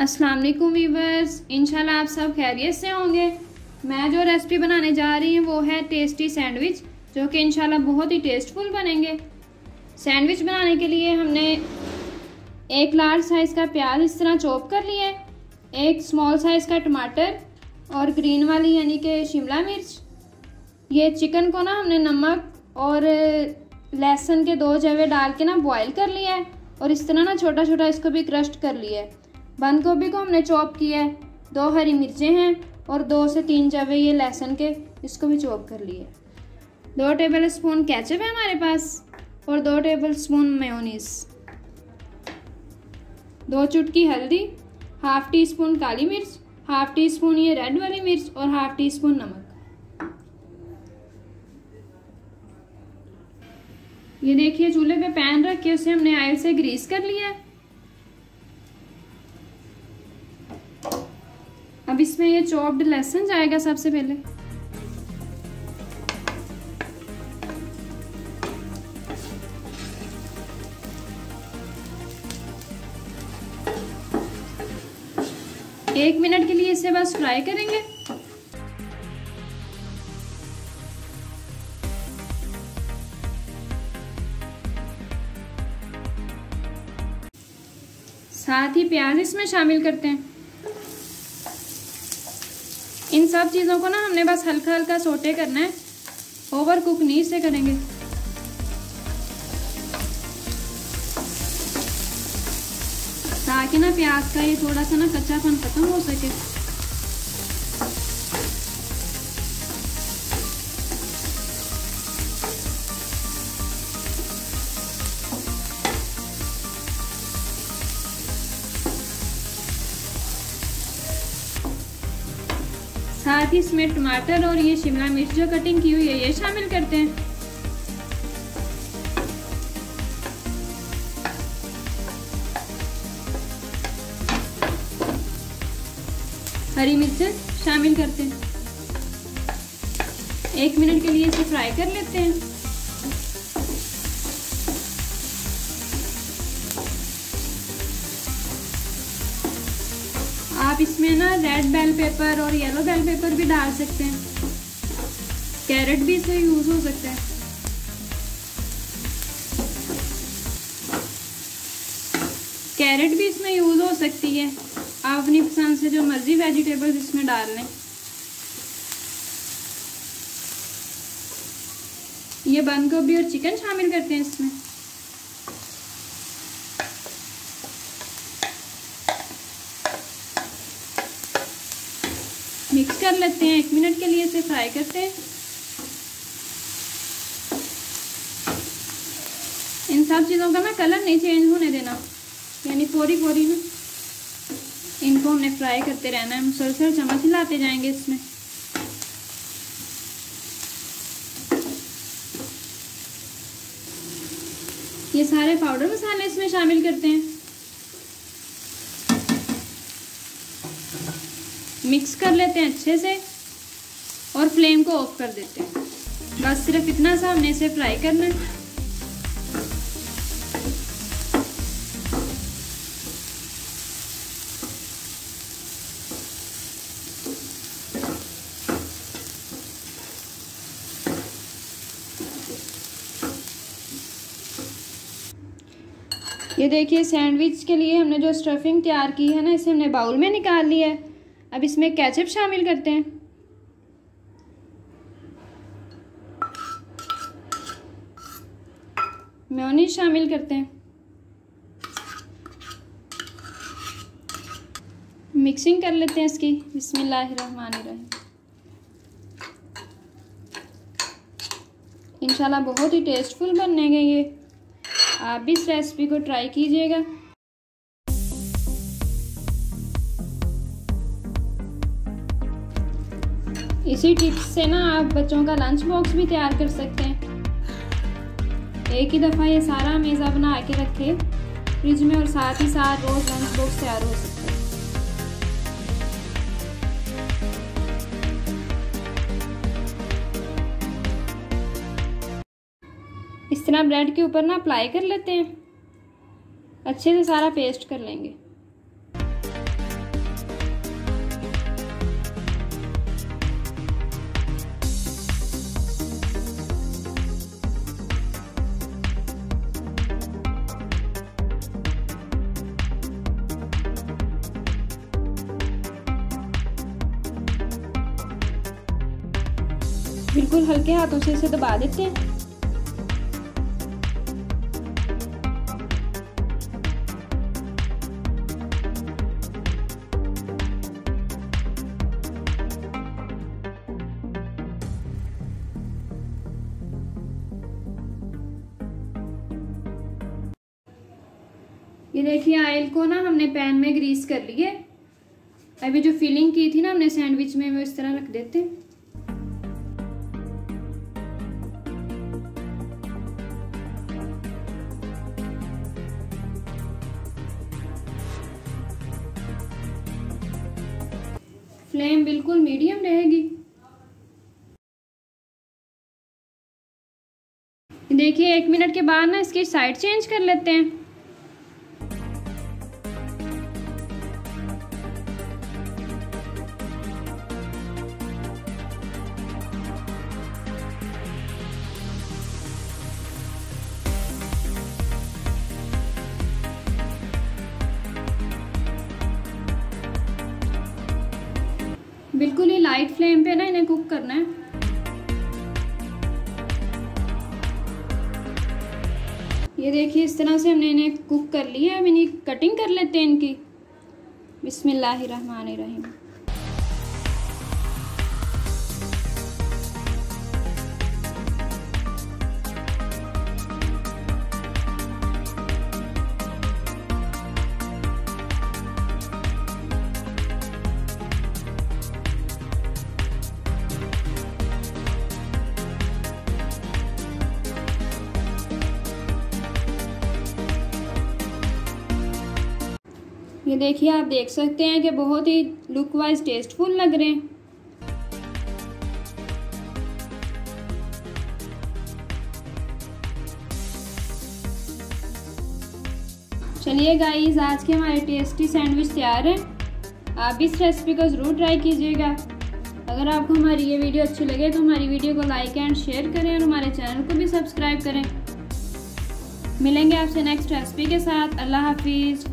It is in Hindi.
अस्सलाम वालेकुम वीवर्स, इंशाल्लाह आप सब खैरियत से होंगे। मैं जो रेसिपी बनाने जा रही हूँ वो है टेस्टी सैंडविच, जो कि इंशाल्लाह बहुत ही टेस्टफुल बनेंगे। सैंडविच बनाने के लिए हमने एक लार्ज साइज़ का प्याज इस तरह चॉप कर लिया है, एक स्मॉल साइज़ का टमाटर और ग्रीन वाली यानी कि शिमला मिर्च। ये चिकन को ना हमने नमक और लहसुन के 2 जवे डाल के ना बॉयल कर लिया है और इस तरह ना छोटा छोटा इसको भी क्रस्ट कर लिया है। बंद गोभी को हमने चॉप किया है, 2 हरी मिर्चें हैं और 2 से 3 जवे ये लहसुन के, इसको भी चॉप कर लिया है। 2 टेबल स्पून केचप है हमारे पास और 2 टेबल स्पून मेयोनीज, 2 चुटकी हल्दी, हाफ टी स्पून काली मिर्च, हाफ टी स्पून ये रेड वाली मिर्च और हाफ टी स्पून नमक। ये देखिए चूल्हे पे पैन रख के उसे हमने ऑयल से ग्रीस कर लिया है। अब इसमें ये चॉप्ड लहसुन जाएगा सबसे पहले। एक मिनट के लिए इसे बस फ्राई करेंगे। साथ ही प्याज इसमें शामिल करते हैं। इन सब चीज़ों को ना हमने बस हल्का हल्का सोटे करना है, ओवर कुक नहीं इसे करेंगे। ताकि ना प्याज का ये थोड़ा सा ना कच्चापन खत्म हो सके। साथ ही इसमें टमाटर और ये शिमला मिर्च जो कटिंग की हुई है ये शामिल करते हैं। हरी मिर्च शामिल करते हैं। 1 मिनट के लिए इसे फ्राई कर लेते हैं। आप इसमें ना रेड बेल पेपर और येलो बेल पेपर भी डाल सकते हैं। कैरेट भी इसमें यूज हो सकता है। कैरेट भी इसमें यूज हो सकती है। आप अपनी पसंद से जो मर्जी वेजिटेबल्स इसमें डाल लें। ये बंद गोभी और चिकन शामिल करते हैं इसमें। मिक्स कर लेते हैं। 1 मिनट के लिए इसे फ्राई करते हैं। इन सब चीज़ों का ना कलर नहीं चेंज होने देना, यानी पोरी पोरी ना इनको हमने फ्राई करते रहना है। मुसलसल चम्मच हिलाते जाएंगे इसमें। ये सारे पाउडर मसाले इसमें शामिल करते हैं। मिक्स कर लेते हैं अच्छे से और फ्लेम को ऑफ कर देते हैं। बस सिर्फ इतना सा हमने इसे फ्राई करना है। ये देखिए सैंडविच के लिए हमने जो स्टफिंग तैयार की है ना, इसे हमने बाउल में निकाल लिया है। अब इसमें केचप शामिल करते हैं। मेयोनीज शामिल करते हैं। मिक्सिंग कर लेते हैं इसकी। बिस्मिल्लाहिर्रहमानिर्रहीम। इंशाल्लाह बहुत ही टेस्टफुल बनेंगे ये। आप भी इस रेसिपी को ट्राई कीजिएगा। इसी टिप्स से ना आप बच्चों का लंच बॉक्स भी तैयार कर सकते हैं। एक ही दफ़ा ये सारा मेज़ा बना के रखे फ्रिज में और साथ ही साथ रोज़ लंच बॉक्स तैयार हो सकता है। इस तरह ब्रेड के ऊपर ना अप्लाई कर लेते हैं। अच्छे से सारा पेस्ट कर लेंगे। बिल्कुल हल्के हाथों से इसे दबा देते हैं। ये देखिए ऑयल को ना हमने पैन में ग्रीस कर लिए। अभी जो फिलिंग की थी ना हमने सैंडविच में, वो इस तरह रख देते हैं। फ्लेम बिल्कुल मीडियम रहेगी। देखिए 1 मिनट के बाद ना इसकी साइड चेंज कर लेते हैं। बिल्कुल ही लाइट फ्लेम पे ना इन्हें कुक करना है। ये देखिए इस तरह से हमने इन्हें कुक कर लिया है। अब इन्हें कटिंग कर लेते हैं इनकी। बिस्मिल्लाहिर्रहमानिर्रहीम। ये देखिए आप देख सकते हैं कि बहुत ही लुक वाइज टेस्टफुल लग रहे हैं। चलिए गाइस, आज के हमारे टेस्टी सैंडविच तैयार हैं। आप भी इस रेसिपी को ज़रूर ट्राई कीजिएगा। अगर आपको हमारी ये वीडियो अच्छी लगे तो हमारी वीडियो को लाइक एंड शेयर करें और हमारे चैनल को भी सब्सक्राइब करें। मिलेंगे आपसे नेक्स्ट रेसिपी के साथ। अल्लाह हाफिज़।